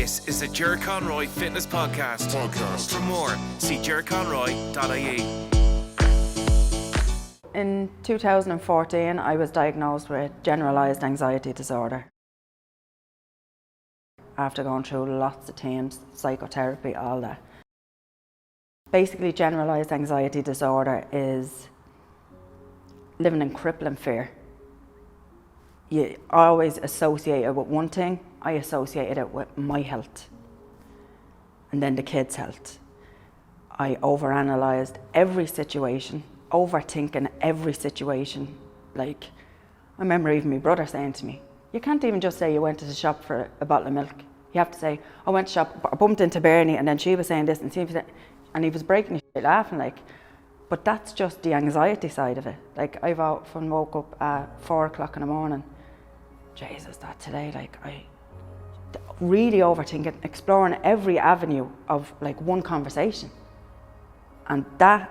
This is the Ger Conroy Fitness Podcast. For more, see gerconroy.ie. In 2014, I was diagnosed with generalised anxiety disorder. After going through lots of teams, psychotherapy, all that. Basically, generalised anxiety disorder is living in crippling fear. You always associate it with one thing. I associated it with my health and then the kids' health. I overanalyzed every situation, overthinking every situation. Like, I remember even my brother saying to me, you can't even just say you went to the shop for a bottle of milk. You have to say, I went to shop, I bumped into Bernie, and then she was saying this, and he was breaking his shit laughing, like. But that's just the anxiety side of it. Like, I've often woke up at 4 o'clock in the morning. Jesus, that today, like, I really overthinking, exploring every avenue of like one conversation. And that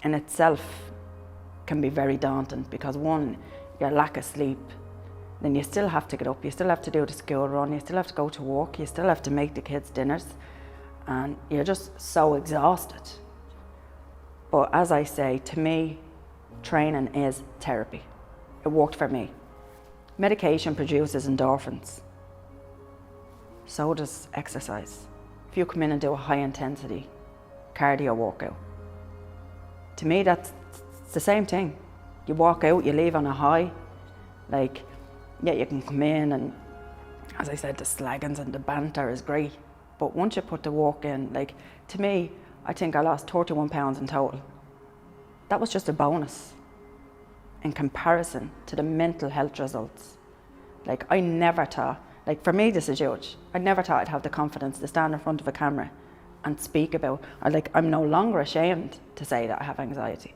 in itself can be very daunting because one, your lack of sleep, then you still have to get up, you still have to do the school run, you still have to go to work, you still have to make the kids dinners, and you're just so exhausted. But as I say, to me, training is therapy. It worked for me. Medication produces endorphins. So does exercise. If you come in and do a high intensity cardio workout, to me that's the same thing. You walk out, you leave on a high. Like, yeah, you can come in and, as I said, the slaggings and the banter is great. But once you put the work in, like, to me, I think I lost 31 pounds in total. That was just a bonus in comparison to the mental health results. Like, I never thought, like, for me this is huge. I never thought I'd have the confidence to stand in front of a camera and speak about, I'm no longer ashamed to say that I have anxiety.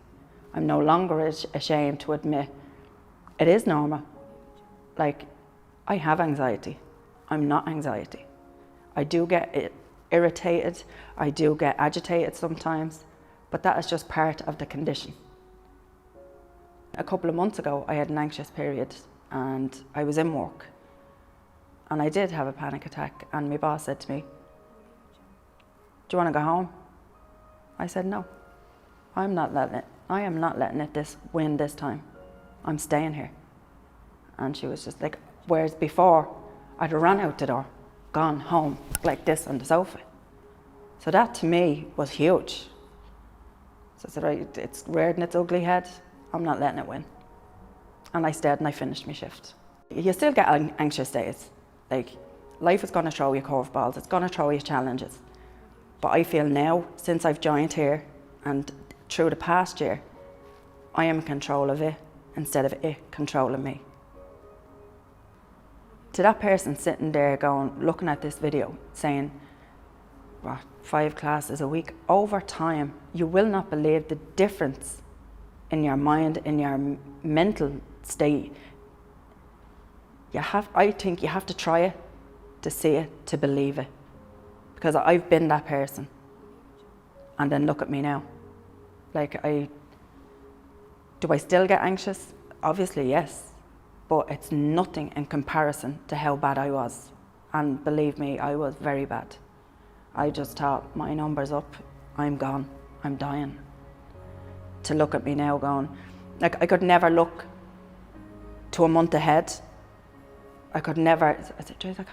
I'm no longer ashamed to admit it is normal. Like, I have anxiety. I'm not anxiety. I do get irritated. I do get agitated sometimes, but that is just part of the condition. A couple of months ago, I had an anxious period and I was in work and I did have a panic attack, and my boss said to me, do you want to go home? I said, no, I am not letting it win this time. I'm staying here. And she was just like, whereas before I'd run out the door, gone home like this on the sofa. So that to me was huge. So I said, right, it's reared in its ugly head. I'm not letting it win. And I stayed and I finished my shift. You still get anxious days. Like, life is going to throw you curveballs. It's going to throw you challenges. But I feel now, since I've joined here and through the past year, I am in control of it instead of it controlling me. To that person sitting there looking at this video, saying, what, 5 classes a week, over time, you will not believe the difference in your mind, in your mental state. I think you have to try it to see it, to believe it. Because I've been that person. And then look at me now. Like, do I still get anxious? Obviously, yes. But it's nothing in comparison to how bad I was. And believe me, I was very bad. I just thought, my number's up, I'm gone, I'm dying. To look at me now going, like, I could never look to a month ahead. I could never, I said, geez, I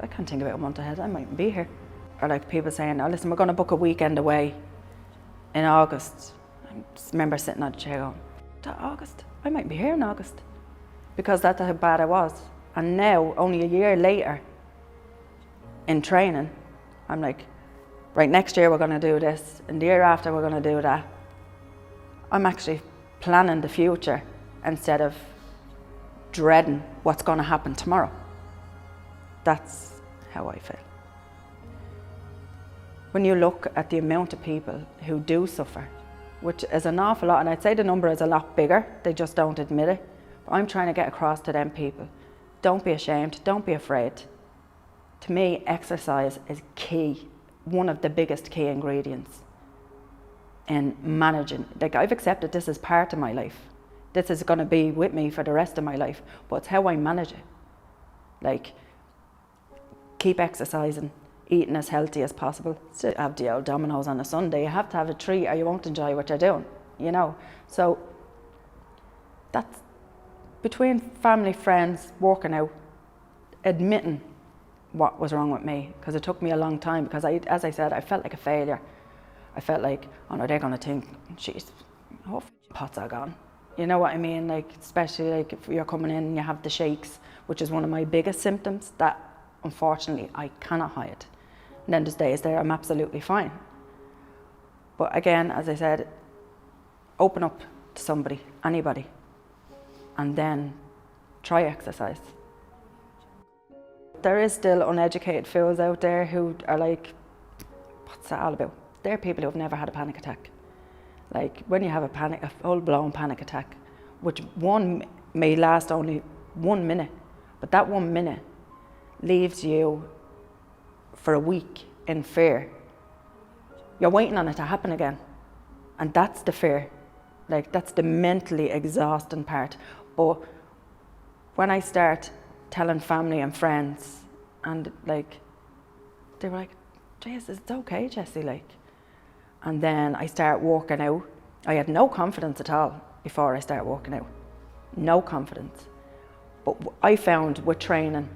can't think about a month ahead, I mightn't be here. Or like people saying, oh, listen, we're going to book a weekend away in August. I just remember sitting on the chair going, that August? I might be here in August. Because that's how bad I was. And now, only a year later, in training, I'm like, right, next year we're going to do this, and the year after we're going to do that. I'm actually planning the future instead of dreading what's going to happen tomorrow. That's how I feel. When you look at the amount of people who do suffer, which is an awful lot, and I'd say the number is a lot bigger, they just don't admit it. But I'm trying to get across to them people, don't be ashamed, don't be afraid. To me, exercise is key, one of the biggest key ingredients in managing. Like, I've accepted this as part of my life. This is going to be with me for the rest of my life, but it's how I manage it. Like, keep exercising, eating as healthy as possible. Still have the old Dominoes on a Sunday. You have to have a treat or you won't enjoy what you're doing, you know. So that's between family, friends, working out, admitting what was wrong with me, because it took me a long time, because as I said, I felt like a failure. I felt like, oh no, they're gonna think, jeez, hopefully pots are gone. You know what I mean? Like, especially like if you're coming in and you have the shakes, which is one of my biggest symptoms that unfortunately I cannot hide. And then there's days there I'm absolutely fine. But again, as I said, open up to somebody, anybody, and then try exercise. There is still uneducated fools out there who are like, what's that all about? They're people who have never had a panic attack. Like, when you have a full-blown panic attack, which one may last only 1 minute, but that 1 minute leaves you for a week in fear. You're waiting on it to happen again. And that's the fear. Like, that's the mentally exhausting part. But when I start telling family and friends, and like, they were like, Jesus, it's okay, Jessie, like. And then I start working out. I had no confidence at all before I started working out. No confidence. But I found with training,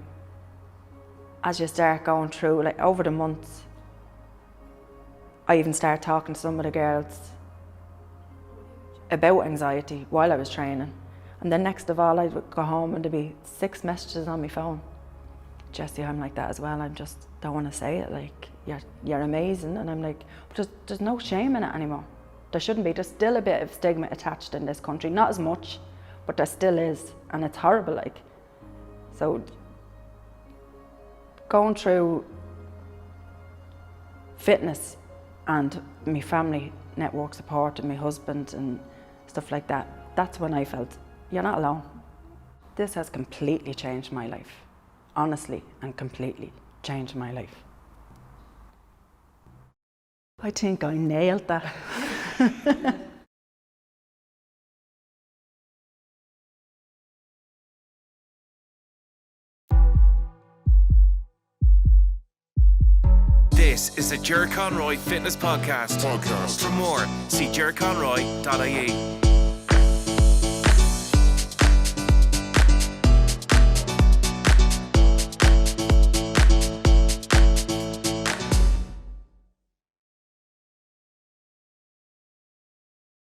as you start going through, like over the months, I even started talking to some of the girls about anxiety while I was training. And then next of all, I'd go home and there'd be 6 messages on my phone. Jessie, I'm like that as well. I just don't want to say it. Like, you're amazing. And I'm like, but there's no shame in it anymore. There shouldn't be. There's still a bit of stigma attached in this country. Not as much, but there still is. And it's horrible, like. So going through fitness and my family network support and my husband and stuff like that, that's when I felt, you're not alone. This has completely changed my life. Honestly and completely changed my life. I think I nailed that. This is the Ger Conroy Fitness Podcast. For more, see gerconroy.ie.